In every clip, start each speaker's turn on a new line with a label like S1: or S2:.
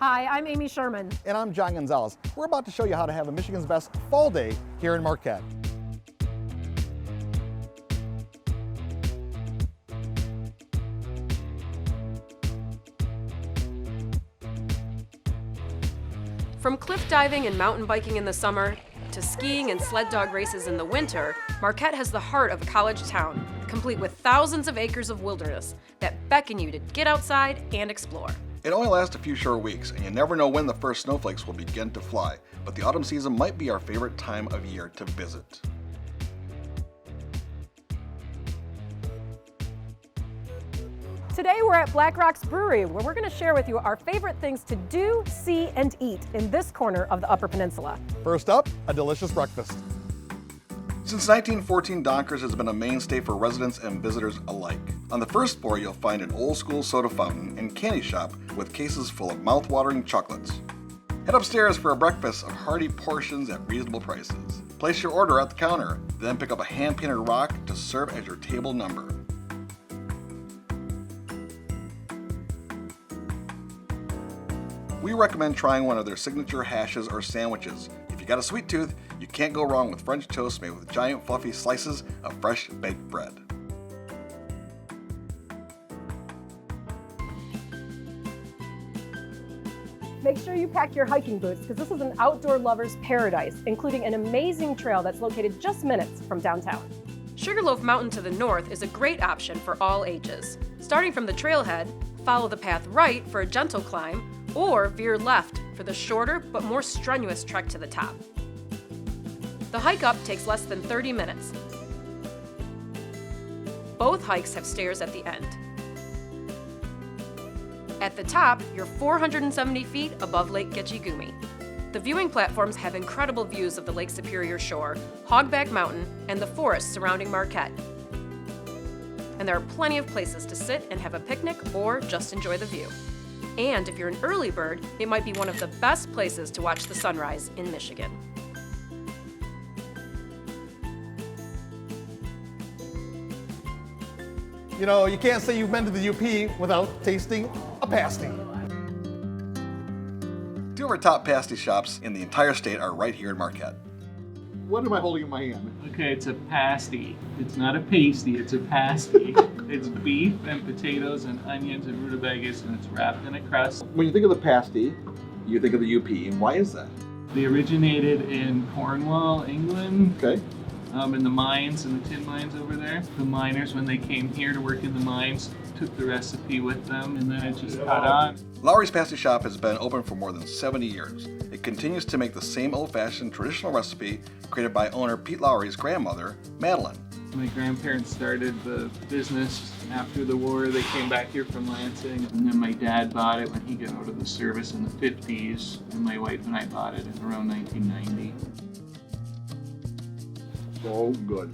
S1: Hi, I'm Amy Sherman.
S2: And I'm John Gonzalez. We're about to show you how to have a Michigan's best fall day here in Marquette.
S3: From cliff diving and mountain biking in the summer to skiing and sled dog races in the winter, Marquette has the heart of a college town, complete with thousands of acres of wilderness that beckon you to get outside and explore.
S4: It only lasts a few short weeks, and you never know when the first snowflakes will begin to fly, but the autumn season might be our favorite time of year to visit.
S1: Today we're at Black Rock's Brewery, where we're going to share with you our favorite things to do, see, and eat in this corner of the Upper Peninsula.
S2: First up, a delicious breakfast.
S4: Since 1914, Donkers has been a mainstay for residents and visitors alike. On the first floor, you'll find an old-school soda fountain and candy shop with cases full of mouth-watering chocolates. Head upstairs for a breakfast of hearty portions at reasonable prices. Place your order at the counter, then pick up a hand-painted rock to serve as your table number. We recommend trying one of their signature hashes or sandwiches. If you got a sweet tooth, you can't go wrong with French toast made with giant fluffy slices of fresh baked bread.
S1: Make sure you pack your hiking boots because this is an outdoor lover's paradise, including an amazing trail that's located just minutes from downtown.
S3: Sugarloaf Mountain to the north is a great option for all ages. Starting from the trailhead, follow the path right for a gentle climb, or veer left for the shorter but more strenuous trek to the top. The hike up takes less than 30 minutes. Both hikes have stairs at the end. At the top, you're 470 feet above Lake Getzs. The viewing platforms have incredible views of the Lake Superior shore, Hogback Mountain, and the forests surrounding Marquette. And there are plenty of places to sit and have a picnic or just enjoy the view. And if you're an early bird, it might be one of the best places to watch the sunrise in Michigan.
S2: You know, you can't say you've been to the UP without tasting a pasty.
S4: Two of our top pasty shops in the entire state are right here in Marquette.
S2: What am I holding in my hand?
S5: Okay, it's a pasty. It's not a pasty, it's a pasty. It's beef and potatoes and onions and rutabagas, and it's wrapped in a crust.
S2: When you think of the pasty, you think of the UP, and why is that?
S5: They originated in Cornwall, England,
S2: Okay.
S5: in the mines, in the tin mines over there. The miners, when they came here to work in the mines, took the recipe with them, and then it just caught on.
S4: Lauries Pasty Shop has been open for more than 70 years. It continues to make the same old-fashioned traditional recipe created by owner Pete Laurie's grandmother, Madeline.
S5: My grandparents started the business after the war. They came back here from Lansing, and then my dad bought it when he got out of the service in the 50s, and my wife and I bought it in around 1990.
S2: So good.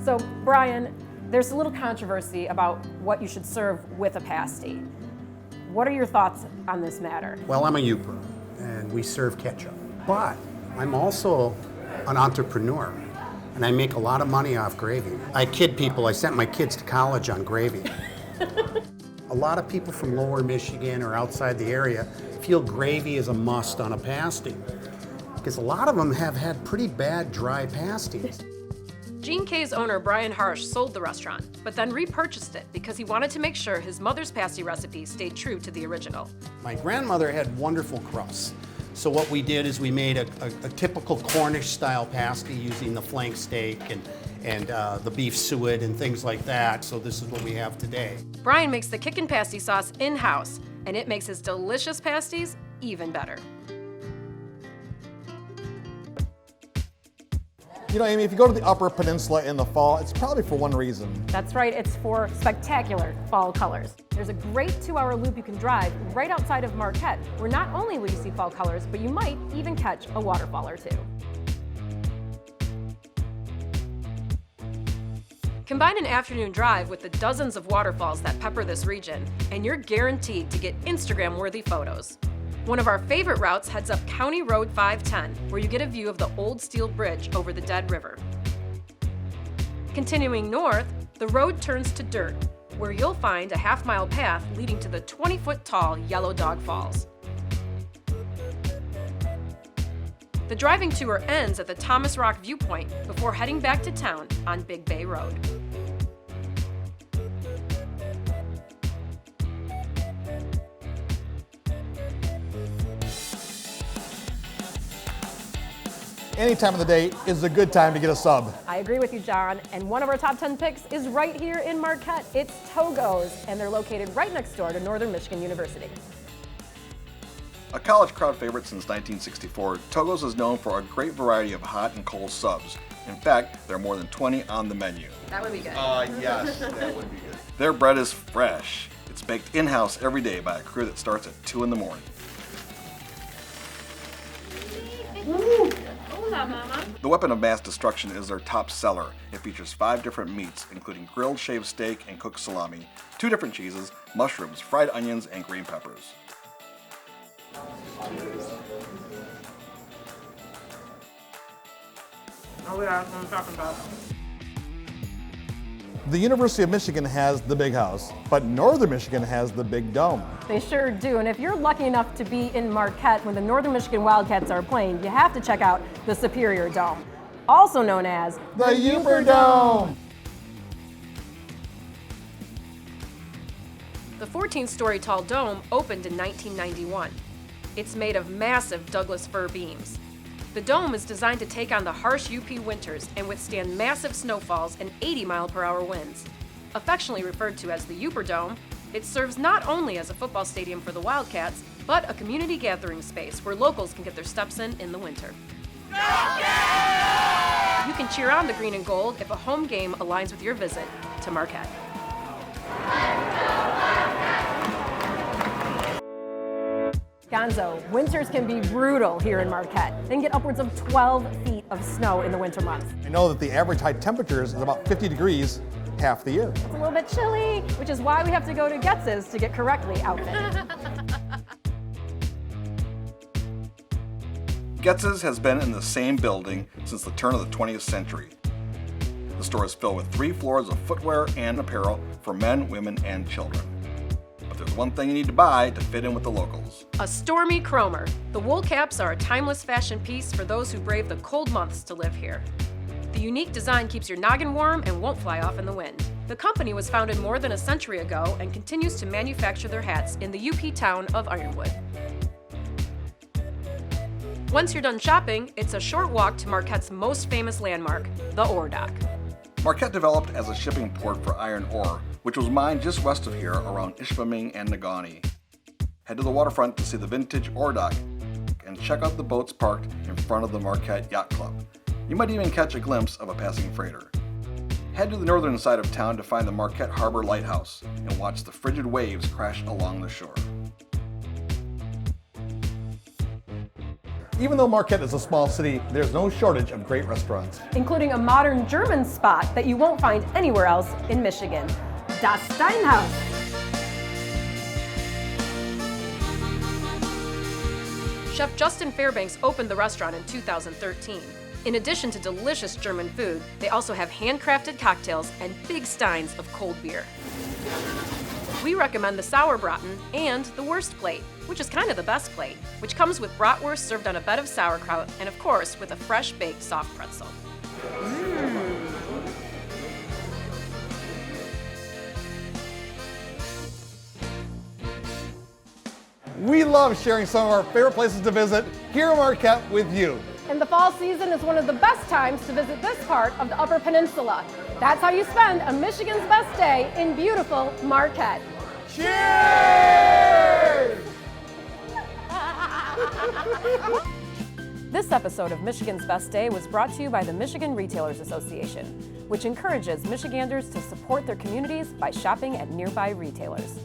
S1: So, Brian, there's a little controversy about what you should serve with a pasty. What are your thoughts on this matter?
S6: Well, I'm a Youper, and we serve ketchup. But I'm also an entrepreneur, and I make a lot of money off gravy. I kid people, I sent my kids to college on gravy. A lot of people from lower Michigan or outside the area feel gravy is a must on a pasty, because a lot of them have had pretty bad dry pasties.
S3: Gene K's owner, Brian Harsh, sold the restaurant, but then repurchased it because he wanted to make sure his mother's pasty recipe stayed true to the original.
S6: My grandmother had wonderful crusts. So what we did is we made a typical Cornish-style pasty using the flank steak and the beef suet and things like that. So this is what we have today.
S3: Brian makes the kickin' pasty sauce in-house, and it makes his delicious pasties even better.
S2: You know, Amy, if you go to the Upper Peninsula in the fall, it's probably for one reason.
S1: That's right, it's for spectacular fall colors. There's a great 2-hour loop you can drive right outside of Marquette, where not only will you see fall colors, but you might even catch a waterfall or two.
S3: Combine an afternoon drive with the dozens of waterfalls that pepper this region, and you're guaranteed to get Instagram-worthy photos. One of our favorite routes heads up County Road 510, where you get a view of the old steel bridge over the Dead River. Continuing north, the road turns to dirt, where you'll find a half-mile path leading to the 20-foot-tall Yellow Dog Falls. The driving tour ends at the Thomas Rock Viewpoint before heading back to town on Big Bay Road.
S2: Any time of the day is a good time to get a sub.
S1: I agree with you, John. And one of our top 10 picks is right here in Marquette. It's Togos, and they're located right next door to Northern Michigan University.
S4: A college crowd favorite since 1964, Togos is known for a great variety of hot and cold subs. In fact, there are more than 20 on the menu.
S3: That would be good.
S4: Yes, that would be good. Their bread is fresh. It's baked in-house every day by a crew that starts at 2 in the morning. The weapon of mass destruction is their top seller. It features 5 different meats, including grilled shaved steak and cooked salami, 2 different cheeses, mushrooms, fried onions, and green peppers.
S3: Oh yeah, that's what I'm talking about.
S2: The University of Michigan has the big house, but Northern Michigan has the big dome.
S1: They sure do. And if you're lucky enough to be in Marquette when the Northern Michigan Wildcats are playing, you have to check out the Superior Dome, also known as
S2: The Upper Dome!
S3: The 14-story tall dome opened in 1991. It's made of massive Douglas fir beams. The dome is designed to take on the harsh UP winters and withstand massive snowfalls and 80-mile-per-hour winds. Affectionately referred to as the Upper Dome, it serves not only as a football stadium for the Wildcats, but a community gathering space where locals can get their steps in the winter. You can cheer on the green and gold if a home game aligns with your visit to Marquette.
S1: Gonzo. Winters can be brutal here in Marquette. They can get upwards of 12 feet of snow in the winter months.
S2: I know that the average high temperatures is about 50 degrees half the year.
S1: It's a little bit chilly, which is why we have to go to Getzs to get correctly outfitted.
S4: Getzs has been in the same building since the turn of the 20th century. The store is filled with 3 floors of footwear and apparel for men, women, and children. But there's one thing you need to buy to fit in with the locals.
S3: A stormy chromer. The wool caps are a timeless fashion piece for those who brave the cold months to live here. The unique design keeps your noggin warm and won't fly off in the wind. The company was founded more than a century ago and continues to manufacture their hats in the UP town of Ironwood. Once you're done shopping, it's a short walk to Marquette's most famous landmark, the ore dock.
S4: Marquette developed as a shipping port for iron ore, which was mined just west of here around Ishpeming and Negaunee. Head to the waterfront to see the vintage ore dock and check out the boats parked in front of the Marquette Yacht Club. You might even catch a glimpse of a passing freighter. Head to the northern side of town to find the Marquette Harbor Lighthouse and watch the frigid waves crash along the shore.
S2: Even though Marquette is a small city, there's no shortage of great restaurants.
S1: Including a modern German spot that you won't find anywhere else in Michigan, Das Steinhaus.
S3: Chef Justin Fairbanks opened the restaurant in 2013. In addition to delicious German food, they also have handcrafted cocktails and big steins of cold beer. We recommend the Sauerbraten and the Wurst Plate, which is kind of the best plate, which comes with bratwurst served on a bed of sauerkraut and, of course, with a fresh baked soft pretzel.
S2: We love sharing some of our favorite places to visit here in Marquette with you.
S1: And the fall season is one of the best times to visit this part of the Upper Peninsula. That's how you spend a Michigan's best day in beautiful Marquette.
S2: Cheers!
S1: This episode of Michigan's Best Day was brought to you by the Michigan Retailers Association, which encourages Michiganders to support their communities by shopping at nearby retailers.